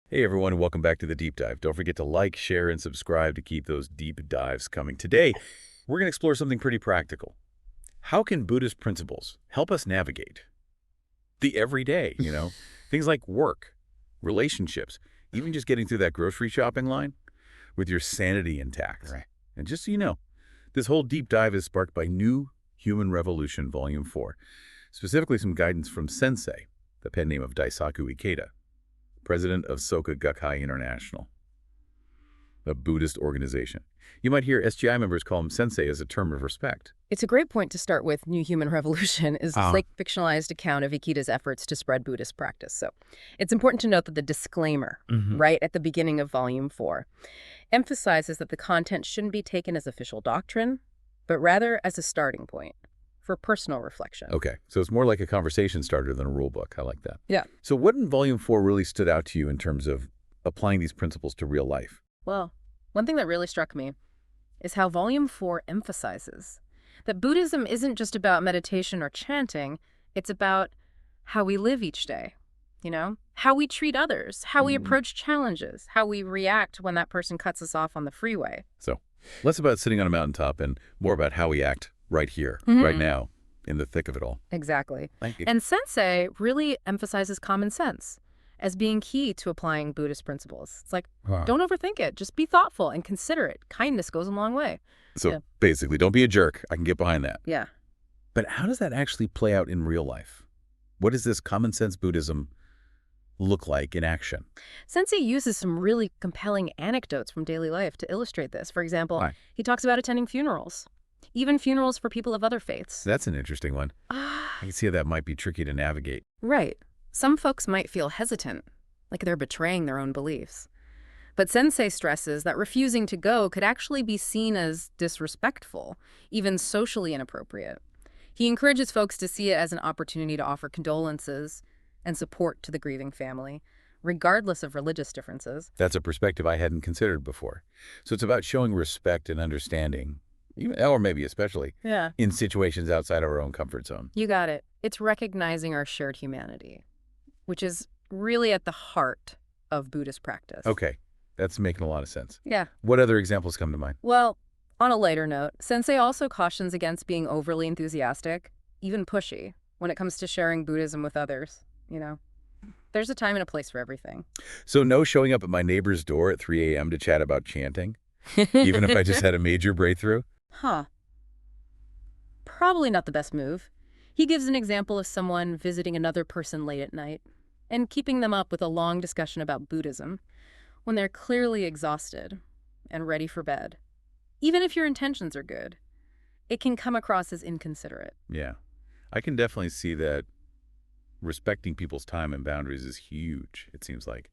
Hey everyone, and welcome back to the Deep Dive. Don't forget to like, share, and subscribe to keep those deep dives coming. Today, we're going to explore something pretty practical. How can Buddhist principles help us navigate the everyday, things like work, relationships, even just getting through that grocery shopping line with your sanity intact? Right. And just so you know, this whole deep dive is sparked by New Human Revolution, Volume 4, specifically some guidance from Sensei, the pen name of Daisaku Ikeda, president of Soka Gakkai International, a Buddhist organization. You might hear SGI members call him sensei as a term of respect. It's a great point to start with. New Human Revolution is a Ah. slick, fictionalized account of Ikeda's efforts to spread Buddhist practice. So it's important to note that the disclaimer, right at the beginning of Volume 4, emphasizes that the content shouldn't be taken as official doctrine, but rather as a starting point for personal reflection. Okay, so it's more like a conversation starter than a rule book. I like that. Yeah. So what in Volume 4 really stood out to you in terms of applying these principles to real life? Well, one thing that really struck me is how Volume 4 emphasizes that Buddhism isn't just about meditation or chanting, it's about how we live each day, how we treat others, how we approach challenges, how we react when that person cuts us off on the freeway. So less about sitting on a mountaintop and more about how we act right here, right now, in the thick of it all. Exactly. Thank you. And Sensei really emphasizes common sense as being key to applying Buddhist principles. It's like, don't overthink it. Just be thoughtful and considerate. Kindness goes a long way. So basically, don't be a jerk. I can get behind that. Yeah. But how does that actually play out in real life? What does this common sense Buddhism look like in action? Sensei uses some really compelling anecdotes from daily life to illustrate this. For example, Why? he talks about attending funerals, even funerals for people of other faiths. That's an interesting one. I can see how that might be tricky to navigate. Right. Some folks might feel hesitant, like they're betraying their own beliefs. But Sensei stresses that refusing to go could actually be seen as disrespectful, even socially inappropriate. He encourages folks to see it as an opportunity to offer condolences and support to the grieving family, regardless of religious differences. That's a perspective I hadn't considered before. So it's about showing respect and understanding, even, or maybe especially, Yeah. in situations outside our own comfort zone. You got it. It's recognizing our shared humanity, which is really at the heart of Buddhist practice. Okay, that's making a lot of sense. Yeah. What other examples come to mind? Well, on a lighter note, Sensei also cautions against being overly enthusiastic, even pushy, when it comes to sharing Buddhism with others. There's a time and a place for everything. So no showing up at my neighbor's door at 3 a.m. to chat about chanting, even if I just had a major breakthrough? Huh. Probably not the best move. He gives an example of someone visiting another person late at night and keeping them up with a long discussion about Buddhism when they're clearly exhausted and ready for bed. Even if your intentions are good, it can come across as inconsiderate. Yeah, I can definitely see that respecting people's time and boundaries is huge, it seems like.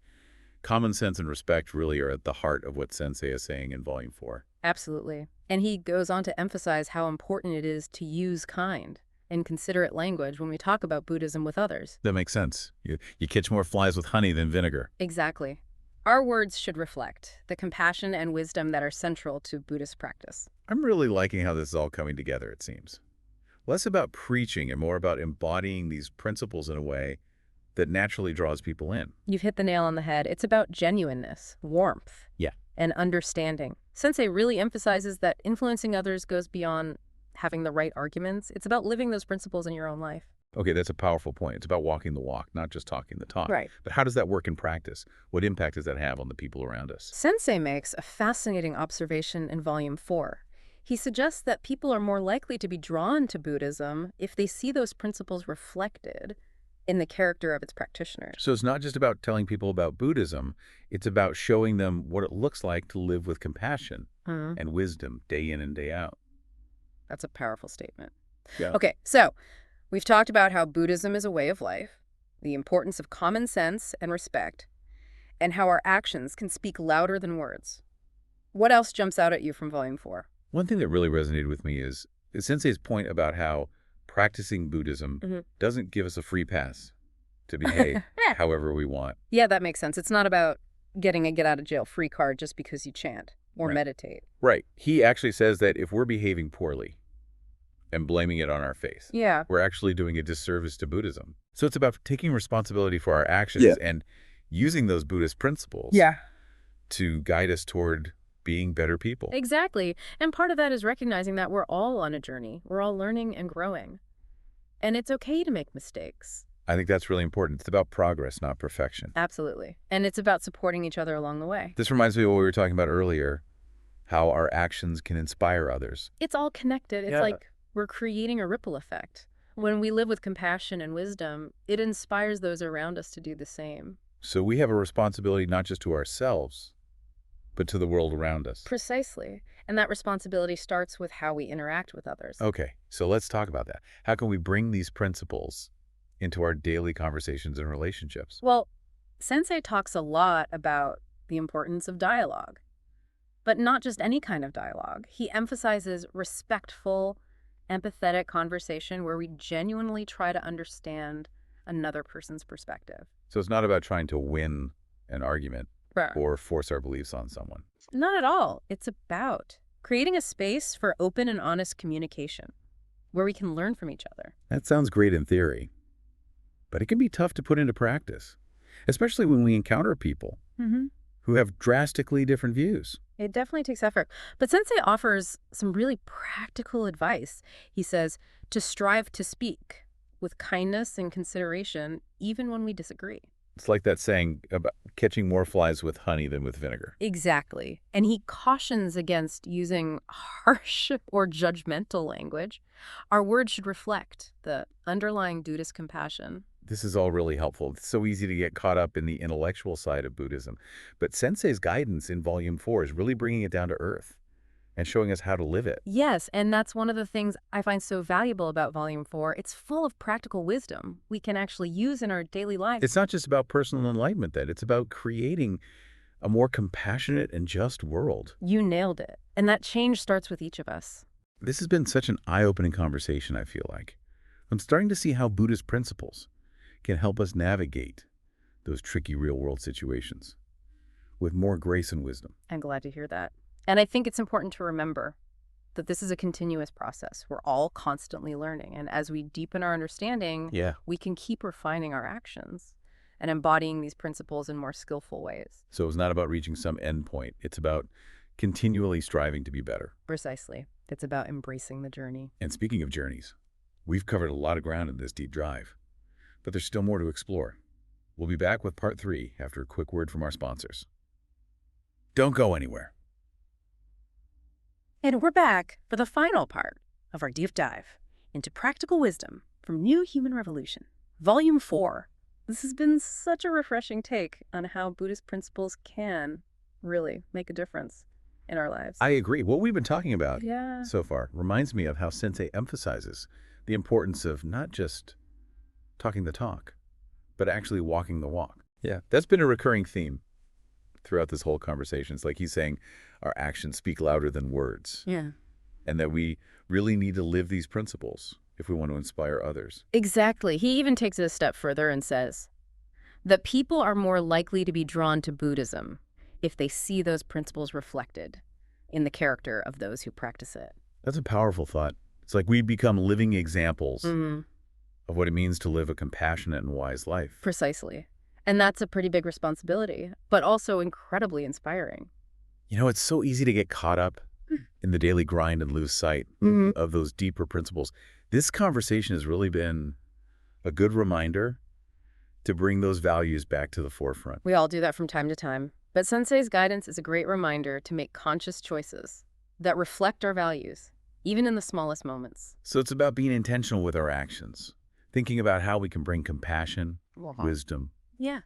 Common sense and respect really are at the heart of what Sensei is saying in Volume 4. Absolutely. And he goes on to emphasize how important it is to use kind and considerate language when we talk about Buddhism with others. That makes sense. You catch more flies with honey than vinegar. Exactly. Our words should reflect the compassion and wisdom that are central to Buddhist practice. I'm really liking how this is all coming together, it seems. Less about preaching and more about embodying these principles in a way that naturally draws people in. You've hit the nail on the head. It's about genuineness, warmth, Yeah. and understanding. Sensei really emphasizes that influencing others goes beyond having the right arguments. It's about living those principles in your own life. Okay, that's a powerful point. It's about walking the walk, not just talking the talk. Right. But how does that work in practice? What impact does that have on the people around us? Sensei makes a fascinating observation in Volume 4. He suggests that people are more likely to be drawn to Buddhism if they see those principles reflected in the character of its practitioners. So it's not just about telling people about Buddhism, it's about showing them what it looks like to live with compassion and wisdom day in and day out. That's a powerful statement. Yeah. Okay, so we've talked about how Buddhism is a way of life, the importance of common sense and respect, and how our actions can speak louder than words. What else jumps out at you from Volume 4? One thing that really resonated with me is Sensei's point about how practicing Buddhism doesn't give us a free pass to behave however we want. Yeah, that makes sense. It's not about getting a get-out-of-jail-free card just because you chant or Right. meditate. Right. He actually says that if we're behaving poorly and blaming it on our faith, Yeah. we're actually doing a disservice to Buddhism. So it's about taking responsibility for our actions Yeah. and using those Buddhist principles Yeah. to guide us toward being better people. Exactly. And part of that is recognizing that we're all on a journey. We're all learning and growing. And it's okay to make mistakes. I think that's really important. It's about progress, not perfection. Absolutely. And it's about supporting each other along the way. This reminds me of what we were talking about earlier, how our actions can inspire others. It's all connected. It's Yeah. like we're creating a ripple effect. When we live with compassion and wisdom, it inspires those around us to do the same. So we have a responsibility not just to ourselves, but to the world around us. Precisely. And that responsibility starts with how we interact with others. Okay, so let's talk about that. How can we bring these principles into our daily conversations and relationships? Well, Sensei talks a lot about the importance of dialogue, but not just any kind of dialogue. He emphasizes respectful, empathetic conversation where we genuinely try to understand another person's perspective. So it's not about trying to win an argument Right. or force our beliefs on someone. Not at all. It's about creating a space for open and honest communication where we can learn from each other. That sounds great in theory, but it can be tough to put into practice, especially when we encounter people who have drastically different views. It definitely takes effort. But Sensei offers some really practical advice. He says to strive to speak with kindness and consideration, even when we disagree. It's like that saying about catching more flies with honey than with vinegar. Exactly. And he cautions against using harsh or judgmental language. Our words should reflect the underlying Buddhist compassion. This is all really helpful. It's so easy to get caught up in the intellectual side of Buddhism. But Sensei's guidance in Volume 4 is really bringing it down to earth and showing us how to live it. Yes, and that's one of the things I find so valuable about Volume 4. It's full of practical wisdom we can actually use in our daily lives. It's not just about personal enlightenment, then. It's about creating a more compassionate and just world. You nailed it. And that change starts with each of us. This has been such an eye-opening conversation, I feel like. I'm starting to see how Buddhist principles can help us navigate those tricky real-world situations with more grace and wisdom. I'm glad to hear that. And I think it's important to remember that this is a continuous process. We're all constantly learning. And as we deepen our understanding, we can keep refining our actions and embodying these principles in more skillful ways. So it's not about reaching some end point. It's about continually striving to be better. Precisely. It's about embracing the journey. And speaking of journeys, we've covered a lot of ground in this deep dive, but there's still more to explore. We'll be back with Part 3 after a quick word from our sponsors. Don't go anywhere. And we're back for the final part of our deep dive into practical wisdom from New Human Revolution, Volume 4. This has been such a refreshing take on how Buddhist principles can really make a difference in our lives. I agree. What we've been talking about Yeah. so far reminds me of how Sensei emphasizes the importance of not just talking the talk, but actually walking the walk. Yeah, that's been a recurring theme throughout this whole conversation. It's like he's saying our actions speak louder than words, Yeah. and that we really need to live these principles if we want to inspire others. Exactly. He even takes it a step further and says that people are more likely to be drawn to Buddhism if they see those principles reflected in the character of those who practice it. That's a powerful thought. It's like we become living examples Mm-hmm. of what it means to live a compassionate and wise life. Precisely. And that's a pretty big responsibility, but also incredibly inspiring. You know, it's so easy to get caught up in the daily grind and lose sight of those deeper principles. This conversation has really been a good reminder to bring those values back to the forefront. We all do that from time to time. But Sensei's guidance is a great reminder to make conscious choices that reflect our values, even in the smallest moments. So it's about being intentional with our actions, thinking about how we can bring compassion, wisdom, Yeah.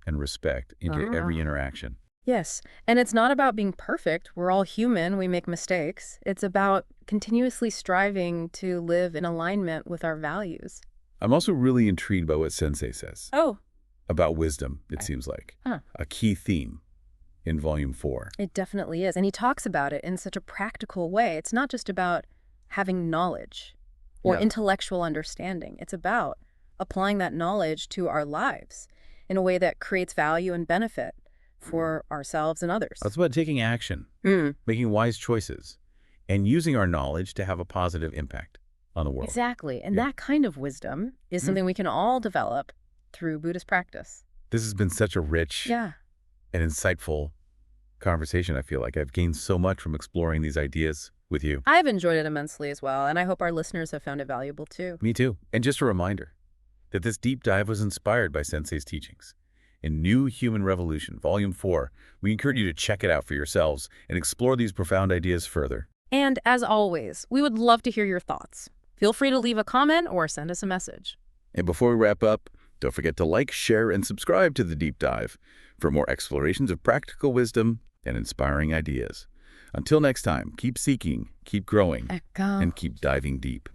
and respect into every interaction. Yes. And it's not about being perfect. We're all human. We make mistakes. It's about continuously striving to live in alignment with our values. I'm also really intrigued by what Sensei says Oh, about wisdom, it seems like. A key theme in Volume 4. it definitely is. And he talks about it in such a practical way. It's not just about having knowledge or intellectual understanding. It's about applying that knowledge to our lives in a way that creates value and benefit for ourselves and others. It's about taking action, making wise choices, and using our knowledge to have a positive impact on the world. Exactly. And that kind of wisdom is something we can all develop through Buddhist practice. This has been such a rich Yeah. and insightful conversation, I feel like. I've gained so much from exploring these ideas with you. I've enjoyed it immensely as well, and I hope our listeners have found it valuable too. Me too. And just a reminder that this deep dive was inspired by Sensei's teachings. In New Human Revolution, Volume 4, we encourage you to check it out for yourselves and explore these profound ideas further. And as always, we would love to hear your thoughts. Feel free to leave a comment or send us a message. And before we wrap up, don't forget to like, share, and subscribe to The Deep Dive for more explorations of practical wisdom and inspiring ideas. Until next time, keep seeking, keep growing, and keep diving deep.